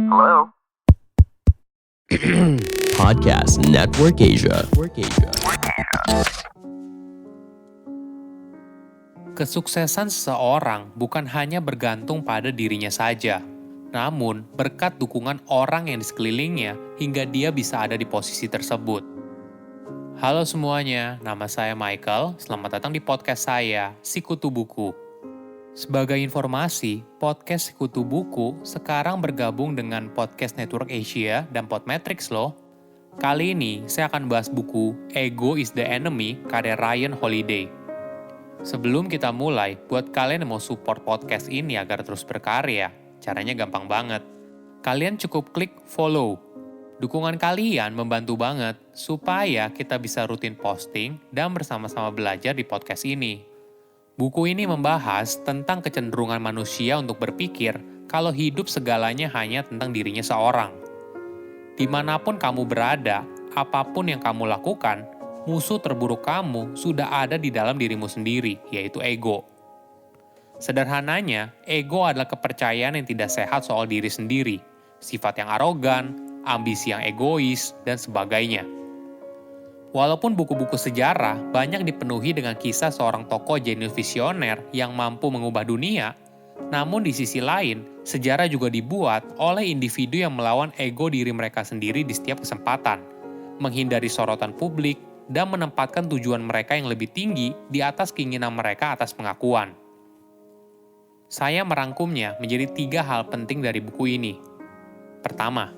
Hello? Podcast Network Asia. Kesuksesan seseorang bukan hanya bergantung pada dirinya saja, namun berkat dukungan orang yang di sekelilingnya hingga dia bisa ada di posisi tersebut. Halo semuanya, nama saya Michael. Selamat datang di podcast saya, Sikutu Buku. Sebagai informasi, podcast Sikutu Buku sekarang bergabung dengan Podcast Network Asia dan Podmetrics loh. Kali ini saya akan bahas buku Ego is the Enemy karya Ryan Holiday. Sebelum kita mulai, buat kalian yang mau support podcast ini agar terus berkarya, caranya gampang banget. Kalian cukup klik follow. Dukungan kalian membantu banget supaya kita bisa rutin posting dan bersama-sama belajar di podcast ini. Buku ini membahas tentang kecenderungan manusia untuk berpikir kalau hidup segalanya hanya tentang dirinya seorang. Dimanapun kamu berada, apapun yang kamu lakukan, musuh terburuk kamu sudah ada di dalam dirimu sendiri, yaitu ego. Sederhananya, ego adalah kepercayaan yang tidak sehat soal diri sendiri, sifat yang arogan, ambisi yang egois, dan sebagainya. Walaupun buku-buku sejarah banyak dipenuhi dengan kisah seorang tokoh jenius visioner yang mampu mengubah dunia, namun di sisi lain, sejarah juga dibuat oleh individu yang melawan ego diri mereka sendiri di setiap kesempatan, menghindari sorotan publik, dan menempatkan tujuan mereka yang lebih tinggi di atas keinginan mereka atas pengakuan. Saya merangkumnya menjadi 3 hal penting dari buku ini. Pertama,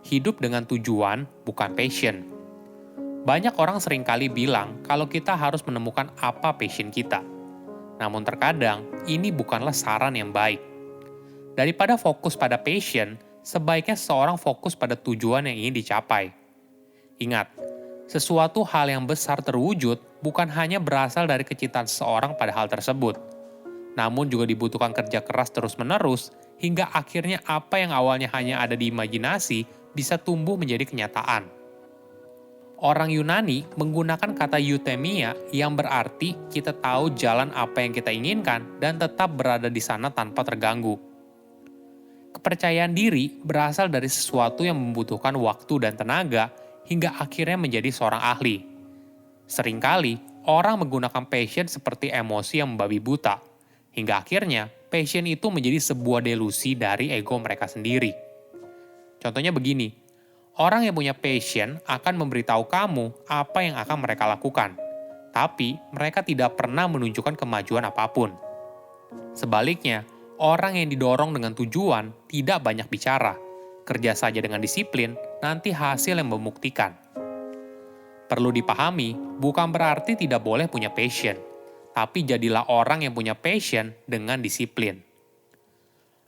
hidup dengan tujuan, bukan passion. Banyak orang seringkali bilang kalau kita harus menemukan apa passion kita. Namun terkadang, ini bukanlah saran yang baik. Daripada fokus pada passion, sebaiknya seseorang fokus pada tujuan yang ingin dicapai. Ingat, sesuatu hal yang besar terwujud bukan hanya berasal dari kecintaan seseorang pada hal tersebut, namun juga dibutuhkan kerja keras terus-menerus hingga akhirnya apa yang awalnya hanya ada di imajinasi bisa tumbuh menjadi kenyataan. Orang Yunani menggunakan kata euthymia yang berarti kita tahu jalan apa yang kita inginkan dan tetap berada di sana tanpa terganggu. Kepercayaan diri berasal dari sesuatu yang membutuhkan waktu dan tenaga hingga akhirnya menjadi seorang ahli. Seringkali, orang menggunakan passion seperti emosi yang membabi buta, hingga akhirnya passion itu menjadi sebuah delusi dari ego mereka sendiri. Contohnya begini, orang yang punya passion akan memberitahu kamu apa yang akan mereka lakukan, tapi mereka tidak pernah menunjukkan kemajuan apapun. Sebaliknya, orang yang didorong dengan tujuan tidak banyak bicara, kerja saja dengan disiplin, nanti hasil yang membuktikan. Perlu dipahami, bukan berarti tidak boleh punya passion, tapi jadilah orang yang punya passion dengan disiplin.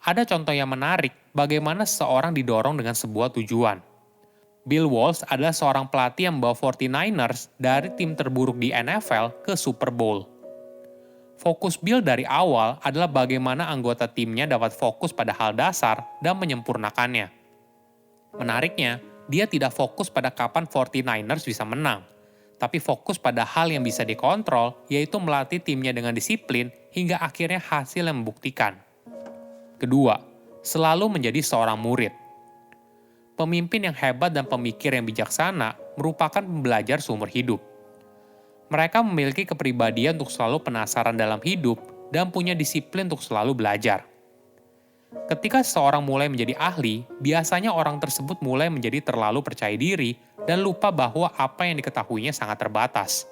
Ada contoh yang menarik bagaimana seseorang didorong dengan sebuah tujuan. Bill Walsh adalah seorang pelatih yang membawa 49ers dari tim terburuk di NFL ke Super Bowl. Fokus Bill dari awal adalah bagaimana anggota timnya dapat fokus pada hal dasar dan menyempurnakannya. Menariknya, dia tidak fokus pada kapan 49ers bisa menang, tapi fokus pada hal yang bisa dikontrol, yaitu melatih timnya dengan disiplin hingga akhirnya hasil yang membuktikan. Kedua, selalu menjadi seorang murid. Pemimpin yang hebat dan pemikir yang bijaksana merupakan pembelajar seumur hidup. Mereka memiliki kepribadian untuk selalu penasaran dalam hidup dan punya disiplin untuk selalu belajar. Ketika seseorang mulai menjadi ahli, biasanya orang tersebut mulai menjadi terlalu percaya diri dan lupa bahwa apa yang diketahuinya sangat terbatas.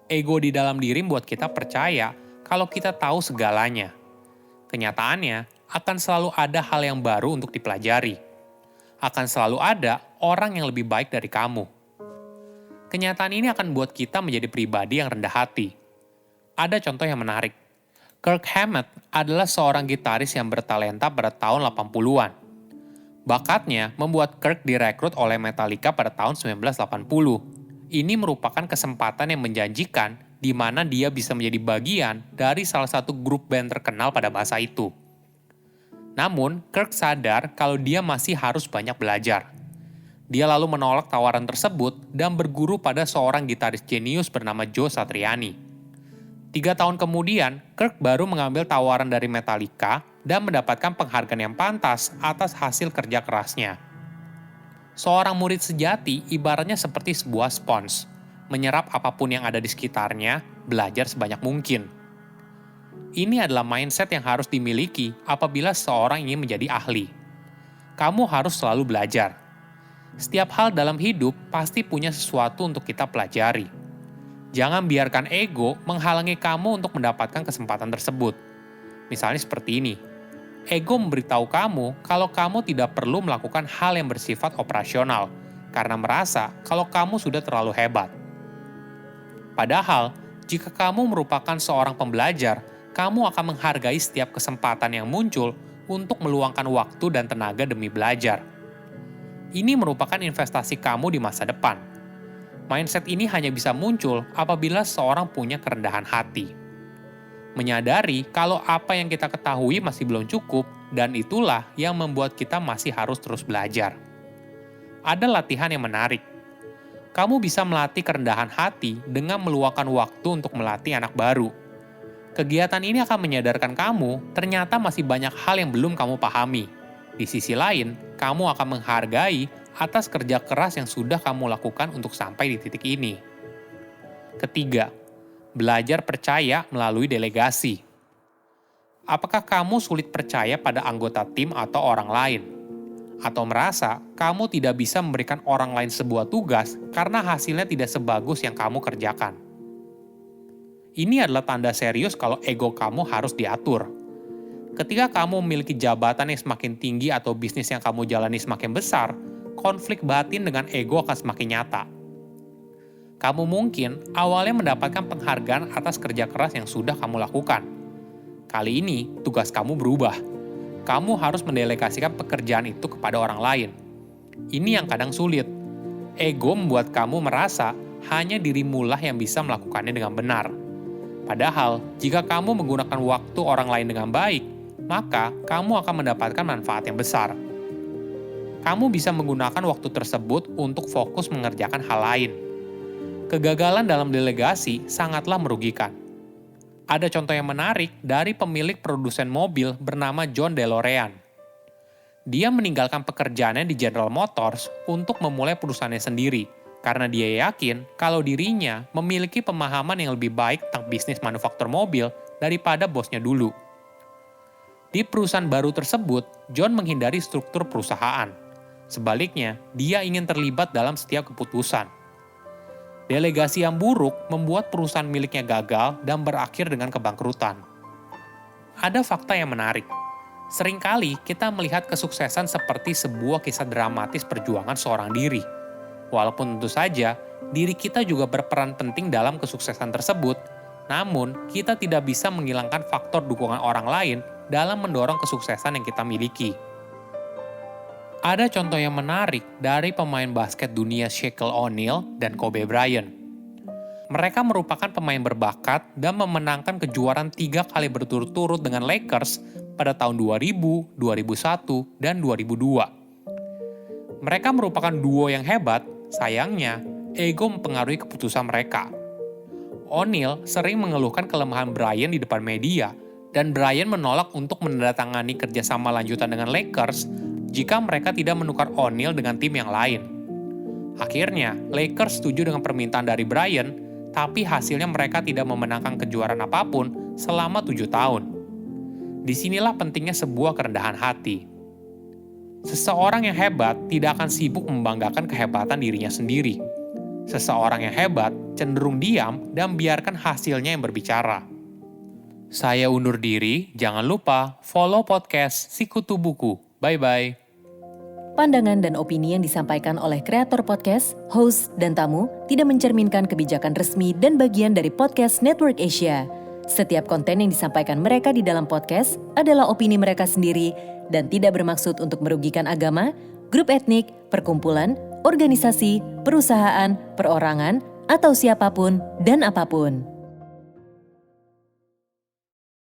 Ego di dalam diri membuat kita percaya kalau kita tahu segalanya. Kenyataannya, akan selalu ada hal yang baru untuk dipelajari. Akan selalu ada orang yang lebih baik dari kamu. Kenyataan ini akan membuat kita menjadi pribadi yang rendah hati. Ada contoh yang menarik. Kirk Hammett adalah seorang gitaris yang bertalenta pada tahun 80-an. Bakatnya membuat Kirk direkrut oleh Metallica pada tahun 1980. Ini merupakan kesempatan yang menjanjikan di mana dia bisa menjadi bagian dari salah satu grup band terkenal pada masa itu. Namun, Kirk sadar kalau dia masih harus banyak belajar. Dia lalu menolak tawaran tersebut dan berguru pada seorang gitaris jenius bernama Joe Satriani. 3 tahun kemudian, Kirk baru mengambil tawaran dari Metallica dan mendapatkan penghargaan yang pantas atas hasil kerja kerasnya. Seorang murid sejati ibaratnya seperti sebuah spons, menyerap apapun yang ada di sekitarnya, belajar sebanyak mungkin. Ini adalah mindset yang harus dimiliki apabila seorang ingin menjadi ahli. Kamu harus selalu belajar. Setiap hal dalam hidup pasti punya sesuatu untuk kita pelajari. Jangan biarkan ego menghalangi kamu untuk mendapatkan kesempatan tersebut. Misalnya seperti ini. Ego memberitahu kamu kalau kamu tidak perlu melakukan hal yang bersifat operasional karena merasa kalau kamu sudah terlalu hebat. Padahal, jika kamu merupakan seorang pembelajar, kamu akan menghargai setiap kesempatan yang muncul untuk meluangkan waktu dan tenaga demi belajar. Ini merupakan investasi kamu di masa depan. Mindset ini hanya bisa muncul apabila seorang punya kerendahan hati. Menyadari kalau apa yang kita ketahui masih belum cukup, dan itulah yang membuat kita masih harus terus belajar. Ada latihan yang menarik. Kamu bisa melatih kerendahan hati dengan meluangkan waktu untuk melatih anak baru. Kegiatan ini akan menyadarkan kamu ternyata masih banyak hal yang belum kamu pahami. Di sisi lain, kamu akan menghargai atas kerja keras yang sudah kamu lakukan untuk sampai di titik ini. Ketiga, belajar percaya melalui delegasi. Apakah kamu sulit percaya pada anggota tim atau orang lain? Atau merasa kamu tidak bisa memberikan orang lain sebuah tugas karena hasilnya tidak sebagus yang kamu kerjakan? Ini adalah tanda serius kalau ego kamu harus diatur. Ketika kamu memiliki jabatan yang semakin tinggi atau bisnis yang kamu jalani semakin besar, konflik batin dengan ego akan semakin nyata. Kamu mungkin awalnya mendapatkan penghargaan atas kerja keras yang sudah kamu lakukan. Kali ini, tugas kamu berubah. Kamu harus mendelegasikan pekerjaan itu kepada orang lain. Ini yang kadang sulit. Ego membuat kamu merasa hanya dirimulah yang bisa melakukannya dengan benar. Padahal, jika kamu menggunakan waktu orang lain dengan baik, maka kamu akan mendapatkan manfaat yang besar. Kamu bisa menggunakan waktu tersebut untuk fokus mengerjakan hal lain. Kegagalan dalam delegasi sangatlah merugikan. Ada contoh yang menarik dari pemilik produsen mobil bernama John DeLorean. Dia meninggalkan pekerjaannya di General Motors untuk memulai perusahaannya sendiri, karena dia yakin kalau dirinya memiliki pemahaman yang lebih baik tentang bisnis manufaktur mobil daripada bosnya dulu. Di perusahaan baru tersebut, John menghindari struktur perusahaan. Sebaliknya, dia ingin terlibat dalam setiap keputusan. Delegasi yang buruk membuat perusahaan miliknya gagal dan berakhir dengan kebangkrutan. Ada fakta yang menarik. Seringkali kita melihat kesuksesan seperti sebuah kisah dramatis perjuangan seorang diri. Walaupun tentu saja, diri kita juga berperan penting dalam kesuksesan tersebut, namun kita tidak bisa menghilangkan faktor dukungan orang lain dalam mendorong kesuksesan yang kita miliki. Ada contoh yang menarik dari pemain basket dunia Shaquille O'Neal dan Kobe Bryant. Mereka merupakan pemain berbakat dan memenangkan kejuaraan 3 kali berturut-turut dengan Lakers pada tahun 2000, 2001, dan 2002. Mereka merupakan duo yang hebat, sayangnya ego mempengaruhi keputusan mereka. O'Neal sering mengeluhkan kelemahan Bryant di depan media, dan Bryant menolak untuk menandatangani kerjasama lanjutan dengan Lakers jika mereka tidak menukar O'Neal dengan tim yang lain. Akhirnya, Lakers setuju dengan permintaan dari Bryant, tapi hasilnya mereka tidak memenangkan kejuaraan apapun selama 7 tahun. Disinilah pentingnya sebuah kerendahan hati. Seseorang yang hebat tidak akan sibuk membanggakan kehebatan dirinya sendiri. Seseorang yang hebat cenderung diam dan biarkan hasilnya yang berbicara. Saya undur diri, jangan lupa follow podcast Sikutu Buku. Bye-bye. Pandangan dan opini yang disampaikan oleh kreator podcast, host, dan tamu tidak mencerminkan kebijakan resmi dan bagian dari podcast Network Asia. Setiap konten yang disampaikan mereka di dalam podcast adalah opini mereka sendiri dan tidak bermaksud untuk merugikan agama, grup etnik, perkumpulan, organisasi, perusahaan, perorangan, atau siapapun dan apapun.